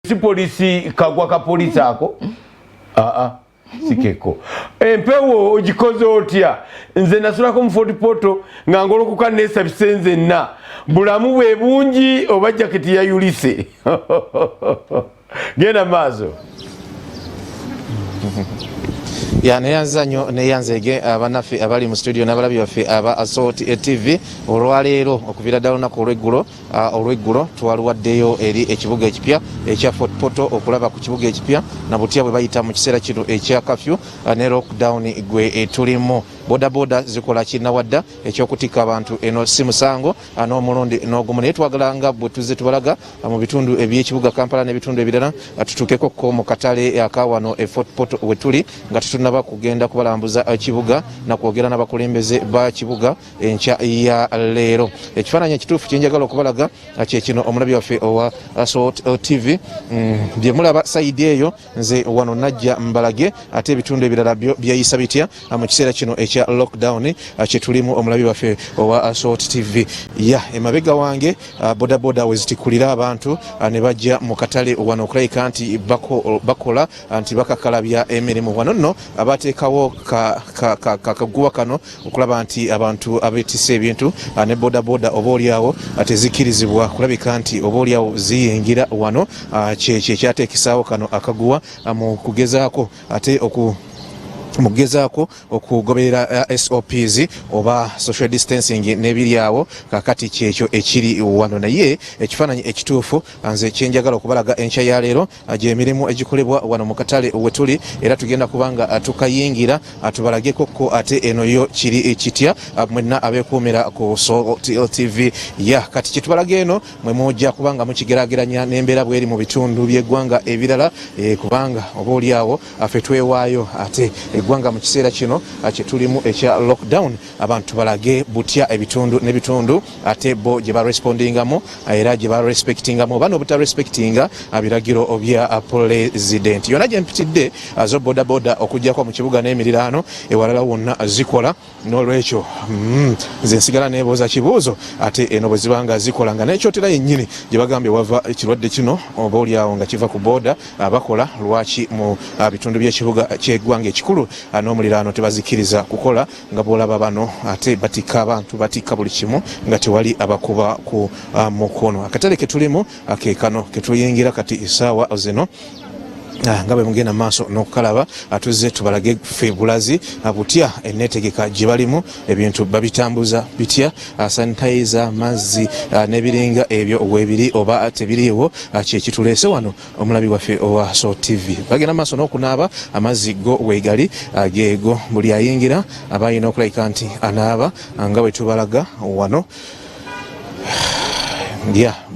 si polisi kagwa ka polisi ako sikeko empewo ogikoze otya nze nasulako mu Fort Portal nga ngolokuka nesa bisenze na bulamu bwe bungi oba jaketi ya Yulise genda mazo ya neyanzanyo neyanzege abanafe abali mu studio n'abalabi baffe aba Assault TV olwaleero okuvira ddala olunaku olweggulo twaluwaddeyo eri ekibuga ekipya ekya Fort Portal okulaba ku kibuga ekipya na butya bwe bayita mu kiseera kino ekya curfew ne lockdown gwe tulimu boda zikola kinawadda ekyokutika abantu eno si musango n'omulundi n'ogumu naye twagalanga bwe tuzze tubalaga mu bitundu eby'ekibuga Kampala n'ebitundu ebirala tutukeko ko mu katale akawano e Fort Portal we tuli nga tutunaba kugenda kubalambuza kibuga na kwogera n'abakulembeze ba kibuga enkya ya leero ekifaananyi ekituufu kyenjagala okubalaga kyekino omulabi waffe owa Assault TV bye mulaba sayidi eyo nze wano najja mbalage ate ebitundu ebirala byeyisa bitya mu kiseera kino ekya lockdown kyetulimu omulabi waffe owa Assault TV emabega wange boda wezitikulira abantu ne bajja mu katale wano okulabika nti bakola nti bakakalabya emirimu wano nno abateekawo kaguwa kano okulaba nti abantu abeetisa ebintu ne boda oba oliawo tezikirizibwa kulabika nti oba oliawo ziyingira wano kyekyateekesaawo kano akaguwa mu kugezaako ate mugezaako okugoberera SOPs oba social distancing nebiryawo kakati kyekyo ekiri wano naye ekifaananyi ekituufu nze kyenjagala okubalaga enkya ya leero gy'emirimu egikolebwa wano mu katale wetuli era tugenda kubanga tukayingira tubalagekoko ate eno yo kiri kitya mwenna abeekuumira ku Assault TV kati kyetubalaga eno mwe mujja kubanga mukigeraageranya n'embeera bweri mu bitundu by'eggwanga ebirala kubanga oba oliawo ffe twewaayo ate eggwanga mu kiseera kino kyetulimu ekya lockdown abantu balage butya ebitundu n'ebitundu ate bo gye barespondingamu era gye barespectingamu oba n'obutarespectinga biragiro bya president yonna gye mpitidde zo boda okujjako mu kibuga n'emiriraano ewalala wonna zikola n'olwekyo nze nsigala neebuuza kibuuzo ate eno bwe zibanga zikola nga n'ekyotera yennyini gye bagambye wava ekirwadde kino oba oliawo nga kiva ku boda bakola lwaki mu bitundu by'ekibuga ky'eggwanga ekikulu n'omuliraano tebazikiriza kukola nga bwolaba bano ate batika abantu batika buli kimu nga tewali abakuba ku mukono akatale ketulimu akekano ketuyingira kati isaawa zino nga bwe mugenda maaso n'okukalaba atuzze tubalage ffe bulazi butya enneetegeka gye balimu ebintu babitambuza bitya sanitizer mazzi n'ebiringa ebyo weebiri oba tebiriiwo kyekituleese wano omulabi waffe owa Assault TV bagenda maaso n'okunaaba amazzi go weegali geego buli ayingira aba alina okulabika nti anaaba nga bwe tubalaga wano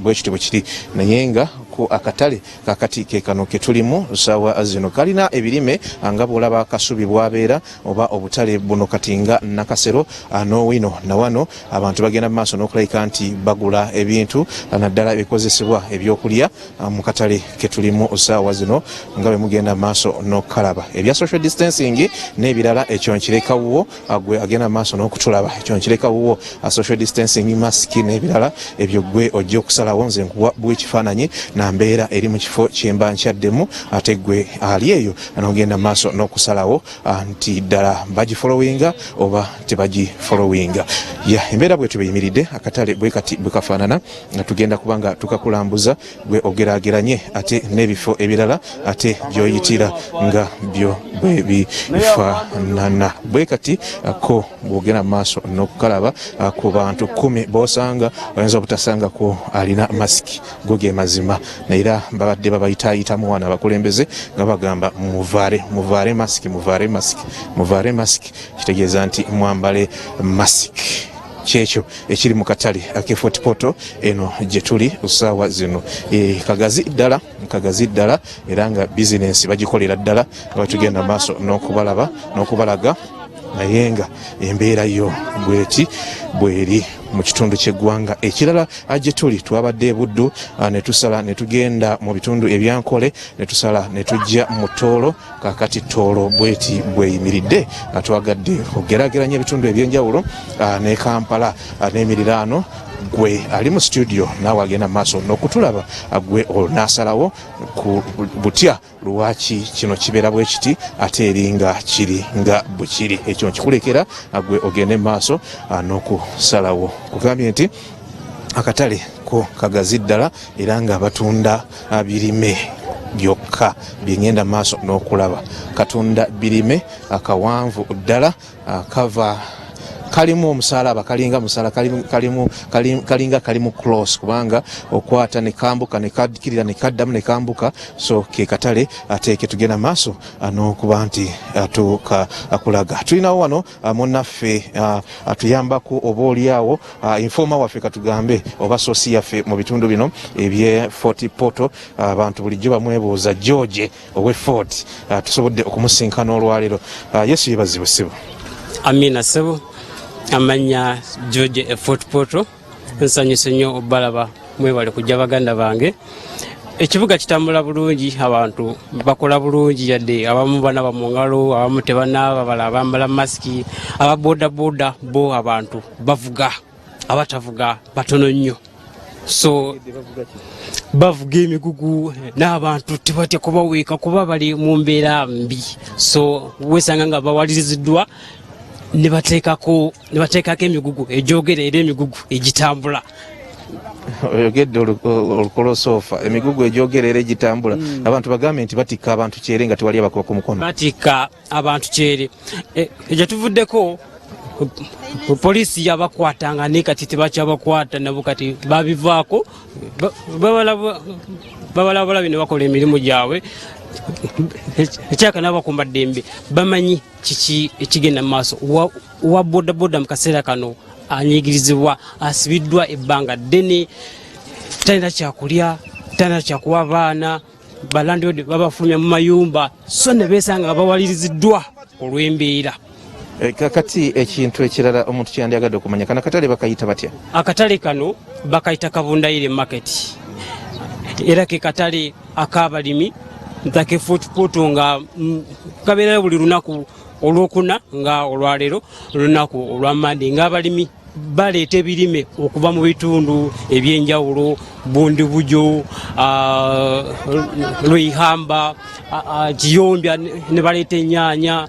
bwekityo bwe kiri naye nga ku akatale kakati kekano ketulimu sawa zino kalina ebirime nga bwolaba akasubi bwabeera oba obutale buno katinga nakasero n'owino na wano abantu bagenda mu maaso n'okulabika nti bagula ebintu naddala ebikozesebwa ebyokulya mu katale ketulimu sawa zino nga bwe mugenda mu maaso n'okukalaba ebya social distancing n'ebirala ekyo nkirekawo gwe agenda mu maaso n'okutulaba ekyo nkirekawo social distancing mask n'ebirala ebyo gwe ojja okusalawo nze nkuwa bw'ekifaananyi na mbeera eri mu kifo kyemba nkyaddemu ate gwe ali eyo anogenda maaso n'okusalawo nti ddala bagifolowinga oba tebagifolowinga embeera bwe tubeyimiridde akatale bwe kati bwe kafaanana nga tugenda kubanga tukakulambuza gwe ogeraageranye ate n'ebifo ebirala ate byoyitira nga byo bwe bifaanana bwe kati ko bwogenda maaso n'okukalaba ku bantu 10 bosanga oyinza obutasanga ko alina masiki go ge mazima naira babadde babayitaayitamu wana abakulembeze nga bagamba muvaare masiki kitegeeza nti mwambale masiki kyekyo ekiri mu katale ake Fort Portal eno gye tuli usaawa zino kagazi ddala era nga bizinensi bagikolera ddala nga batugenda maaso n'okubalaga naye nga embeera yo bweri mu kitundu ky'eggwanga ekirala gye tuli twabadde e Buddu ne tusala ne tugenda mu bitundu ebyankole ne tusala ne tujja mu Toolo kakati Toolo bweti bweyimiridde twagadde okugeraageranya ebitundu ebyenjawulo ne Kampala n'emiriraano gwe ali mu studio naawe agenda maaso n'okutulaba gwe onaasalawo ku butya lwaki kino kibeera bwe kiti ate eringa kiri nga bwe kiri ekyo nkikulekera gwe ogende maaso n'okusalawo kugambye nti akatale ko kagazi ddala era nga batunda birime byokka byengenda maaso n'okulaba katunda birime akawanvu ddala kava kalimu omusalaba kalinga musala kalinga kalimu cross kubanga okwata ne kambuka ne kadikirira ne kaddamu ne kambuka so ke katale ateke tugenda maaso n'okuba nti atuka akulaga tulinawo wano munnaffe atuyambako oba oliawo informa waffe katugambe oba sosi yaffe mu bitundu bino ebye Fort Portal abantu bulijjo bamwebuuza George owe Fort tusobodde okumusinkana olwaliro Yesu yebazibwe ssebo Amina ssebo amanya George Fort Portal nsanyuse nnyo obalaba mwebale kujja baganda bange ekibuga kitambula bulungi abantu bakola bulungi yadde abamu banaba mu ngalo abamu tebanaba bala bambala masiki ababoda boda bo abantu bavuga abatavuga batono nnyo so bavuga emigugu n'abantu tebatya kubaweeka kuba bali mu mbeera mbi so wesanga nga bawaliriziddwa nibateekako emigugu ejogera era emigugu egitambula oyogedde olukolosofa emigugu ejogera era egitambula abantu bagambe nti batikka abantu kyere nga tewali abakuba ku mukono batikka abantu kyere egyatuvuddeko polisi yabakwatanga naye kati tebakyabakwata nabo kati babivaako babalabalabi ne bakola emirimu gyabwe ekyaka n'abakumba ddembe bamanyi kiki ekigenda mu maaso wa bodaboda mu kaseera kano anyigirizibwa asibiddwa ebbanga ddene talina kyakulya talina kyakuwa abaana balandiodi babafulumya mu mayumba so ne beesanga nga bawaliriziddwa olw'embeera kakati ekintu ekirala omuntu kyandyagadde okumanya kana katale bakayita batya akatale kano bakayita Kavundayire market era ke katale ak'abalimi ntake Fort Portal nga kabeera buli lunaku olwokuna nga olwaleero lunaku olwamande nga abalimi baleeta ebirime okuva mu bitundu ebyenjawulo bundi bujo lwihamba kiyombya ne baleeta ennyanya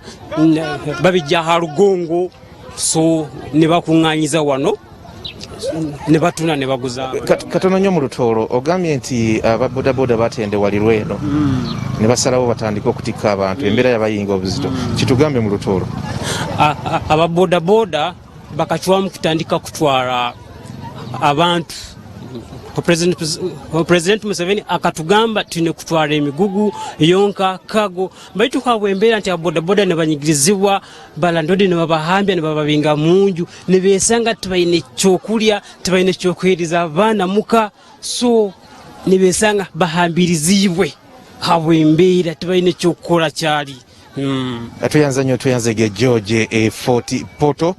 babijja halugongo so ne bakuŋŋaanyiza wano ne batuna ne baguza katono nnyo mu lutoolo ogambye nti ababodaboda batendewalirwa eno ne basalawo batandika okutikka abantu embeera yabayinga obuzito kitugambe mu lutoolo ababodaboda bakachwamu kutandika kutwala abantu President Museveni akatugamba tune kutwala emigugu yonka kago baitu kwabwe embeera nti abodaboda ne banyigirizibwa balandodi ne babahambya ne bababinga munju ne besanga tibayine kyokulya tibayine kyokweriza abaana muka so ne besanga bahambirizibwe habwe embeera tibayine kyokukola kyali tuyanza nnyo tuyanzege George Fort Portal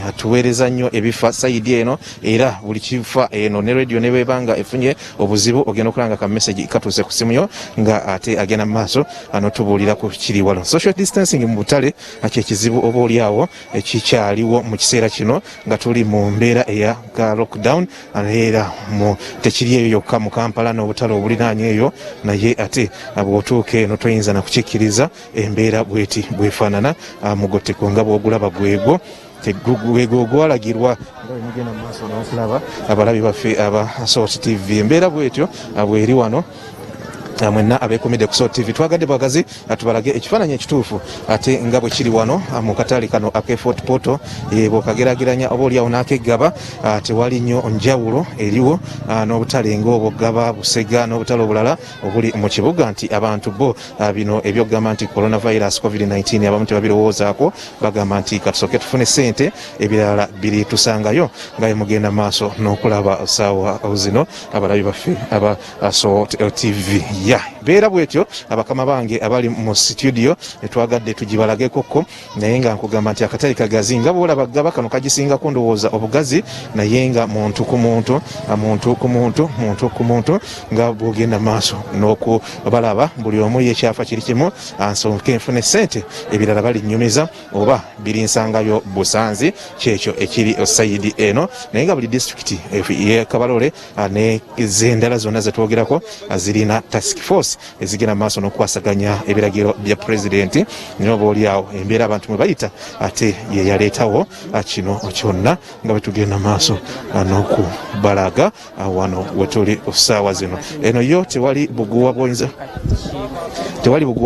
atuweereza nnyo ebifa sayidi eno era buli kifa eno ne radio ne bebanga efunye obuzibu ogenda okulanga ka message katuuse ku simu yo nga ate agenda maaso anotubuulira ku kiri wano social distancing mu Butale ekizibu oba oliawo ekikyaliwo mu kiseera kino nga tuli mu mbeera eya lockdown era mu tekiri eyo yokka mu Kampala n'Obutale obulinaanye eyo naye ate bw'otuuka eno toyinza na kukikkiriza embeera bweti bwefaanana mugoteko nga bw'ogulaba gwego gwego gwalagirwa nga bwemugenda mu maaso n'okulaba abalabi baffe aba Source TV embeera bwetyo bweri wano mwenna abeekumidde ku Source TV twagadde bwagazi atubalage ekifaananyi ekituufu ate nga bwe kiri wano mu katale kano ake Fort Portal bw'okagerageranya oba oliawo n'akeggaba tewali nnyo njawulo eriwo n'obutale ng'obugaba busega n'obutale obulala obuli mu kibuga nti abantu bo bino ebyokugamba nti coronavirus COVID-19 abamu tebabirowoozaako bagamba nti katusooke tufune ssente ebirala biri tusangayo nga bemugenda maaso n'okulaba ssaawa zino abalabi baffe aba Source TV ya beera bwetyo abakama bange abali mu studio etwagadde tugibalagekoko naye nga nkugamba nti akatali kagazi nga bwolaba gaba kano kagisingako ndowooza obugazi naye nga muntu ku muntu nga bwogenda maaso n'okubalaba buli omu yekyafa kiri kimu ansonke nfune sente ebirala balinnyumiza oba birinsangayo busanzi kyekyo ekiri sayidi eno naye nga buli disitulikiti ye Kabalole n'ezendala zonna zetwogerako zirina task force ezigenda maaso n'okukwasaganya ebiragiro bya pulezidenti nyoba oliawo embeera abantu mwe bayita ate ye yaleetawo kino kyonna nga bwetugenda maaso n'okubalaga wano wetuli ssaawa zino eno yo tewali buguwa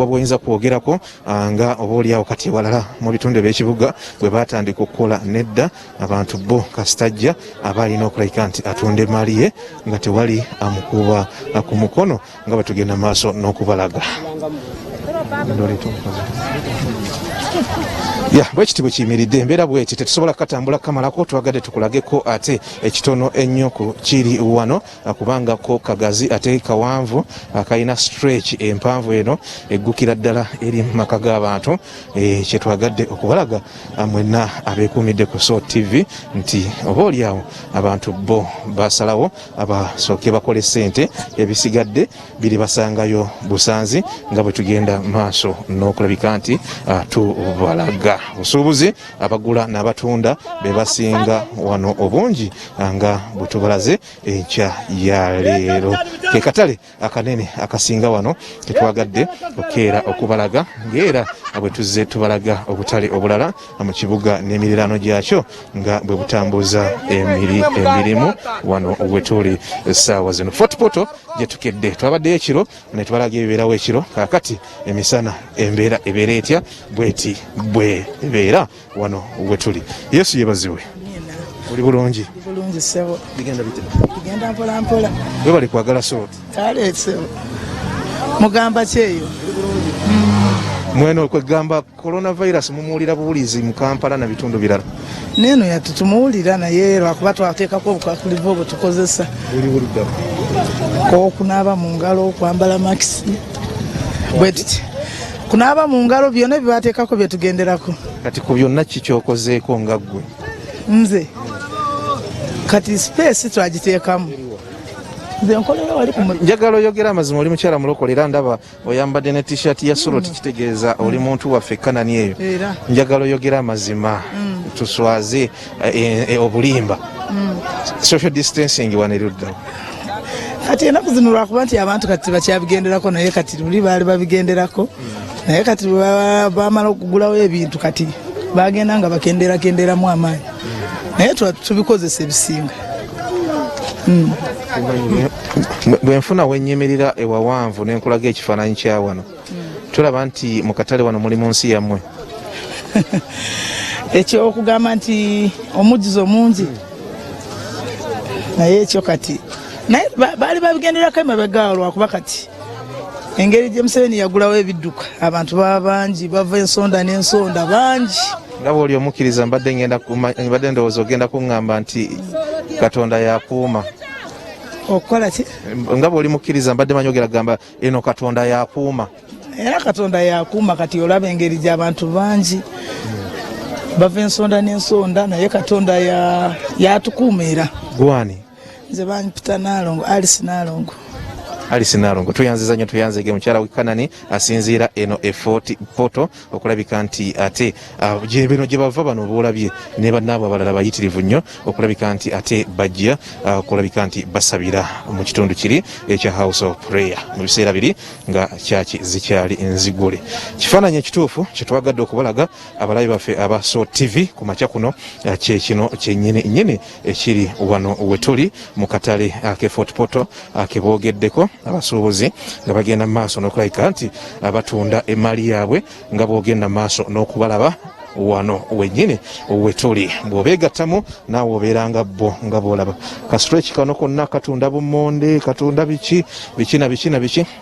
bwoyinza kwogerako nga oba oliawo kati ewalala mu bitundu ebyekibuga bwe batandika okukola nedda abantu bo kasitajja aba alina okulabika nti atunda emaali ye nga tewali amukuba ku mukono nga bwetugenda maaso n'okubalaga bwekiti bwe kiyimiridde embeera bweti tetusobola kukatambula kamalako twagadde tukulageko ate ekitono ennyo ku kiri wano kubanga ko kagazi ate kawanvu kalina stretch empanvu eno eggukira ddala eri mu maka g'abantu kyetwagadde okubalaga mwenna abeekuumidde ku SO TV nti oba oliawo abantu bo basalawo abasooke bakole ssente ebisigadde biri basangayo busanzi nga bwe tugenda maaso n'okulabika nti tubalaga busuubuzi abagula n'abatunda be basinga wano obungi nga bwe tubalaze enkya ya leero ke katale akanene akasinga wano ketwagadde okeera okubalaga ng'era bwe tuzze tubalaga obutale obulala mu kibuga n'emirirano gyakyo nga bwe butambuza emirimu wano wetuli essaawa zino footpoto gye tukedde twabaddeyo ekiro ne tubalaga ebibeerawo ekiro kaakati emisana embeera ebeera etya bweti bwe ebeera wano wetuli Yesu yebaziwe oli bulungi sebo bigenda bite bigenda mpola we bali kwagala SO kale sebo mugamba kyeyo mweno okwegamba coronavirus mumuwulira buwulizi mu Kampala na bitundu birala neeno yatutumuwulira naye lwakuba twateekako obukwakkulivu obwo tukozesa okunaaba mu ngalo okwambala makisi bwe tuti kunaaba mu ngalo byonna byebateekako byetugenderako kati ku byonna kikyokozeeko nga ggwe nze kati space twagiteekamu nze nkolera wali njagala oyogera amazima oli mukyala mulokolera ndaba oyambadde ne t-shirt ya Soroti kitegeeza oli muntu waffe kanani eyo njagala oyogera amazima tuswaze obulimba social distancing waneruddawo kati enaku zino lwakuba nti abantu kati bakyabigenderako naye kati luli baali babigenderako naye kati bamala okugulawo ebintu kati bagenda nga bakenderakenderamu amaanyi naye tubikozesa ebisinga bwe nfuna wenyemerera ewawanvu nenkulaga ekifaananyi kya wano tulaba nti mu katale wano muli mu nsi yammwe ekyo okugamba nti omujjuzo mungi naye ekyo kati naye baali babigenderako emabegaawo lwakuba kati engeri gye Museveni yagulawo ebidduka abantu baba bangi bava ensonda n'ensonda bangi nga bw'oli omukkiriza mbadde ndowooza ogenda kuŋŋamba nti Katonda yakuuma okukola ki nga bw'oli mukkiriza mbadde manyogera gamba eno Katonda yakuuma era Katonda yakuuma kati olaba engeri gy'abantu bangi bava ensonda n'ensonda naye Katonda yatukuuma era gwani nze banyipita Nalongo Alice Nalongo tuyanziza nnyo tuyanzege mukyala w'Kanani asinziira eno Fort Portal okulabika nti ate bino gye bava bano boolabye ne bannaabo abalala bayitirivu nnyo okulabika nti ate bajja okulabika nti basabira mu kitundu kiri ekya House of Prayer mu biseera biri nga kyaki zikyali enzigule kifaananyi ekituufu kyetwagadde okubalaga abalabi baffe aba SO TV ku makya kuno kyekino kyennyini ekiri wano wetuli mu katale ake Fort Portal akeboogeddeko abasuubuzi nga bagenda maaso n'okulabika nti abatunda emaali yaabwe nga boogenda maaso n'okubalaba wano wennyini wetuli bw'obeegattamu naawe obeeranga bo nga bw'olaba kastretch kano konna katunda bummonde katunda biki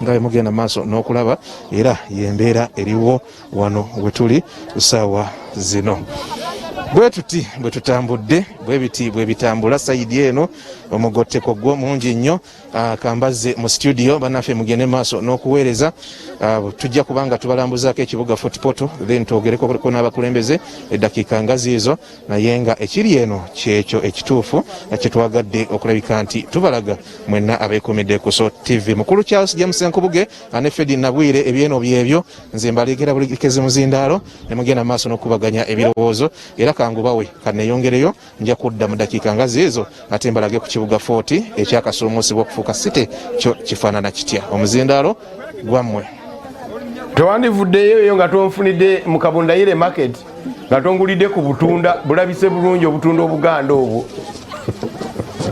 nga bemugenda maaso n'okulaba era yembeera eriwo wano wetuli ssaawa zino bwe tuti bwe tutambudde bwe biti bwe bitambula sayidi eno omugotteko gwo mungi nnyo kambaze mu studio bannaffe mugende maaso n'okuweereza tujja kubanga tubalambuzaako ekibuga Fort Portal then twogereko n'abakulembeze eddakiika nga ziizo naye nga ekiri eno kyekyo ekituufu kyetwagadde okulabika nti tubalaga mwenna abeekumidde ku SOT TV. Mukulu Charles James Nkubuge ne Fedi Nabwire ebyeno byebyo nze mbaleegera bulikeze muzindaalo ne mugenda maaso n'okubaganya ebirowoozo era kangubawe kanneeyongereyo nja kudda mu ddakiika nga ziizo ate mbalage ku kibuga Fort ekyakasulumusibwa okufuuka City kyo kifaanana kitya. Omuzindaalo gwammwe tewandivuddeyo eyo nga tonfunidde mu Kabundayire market nga tongulidde ku butunda bulabise bulungi obutunda obuganda obwo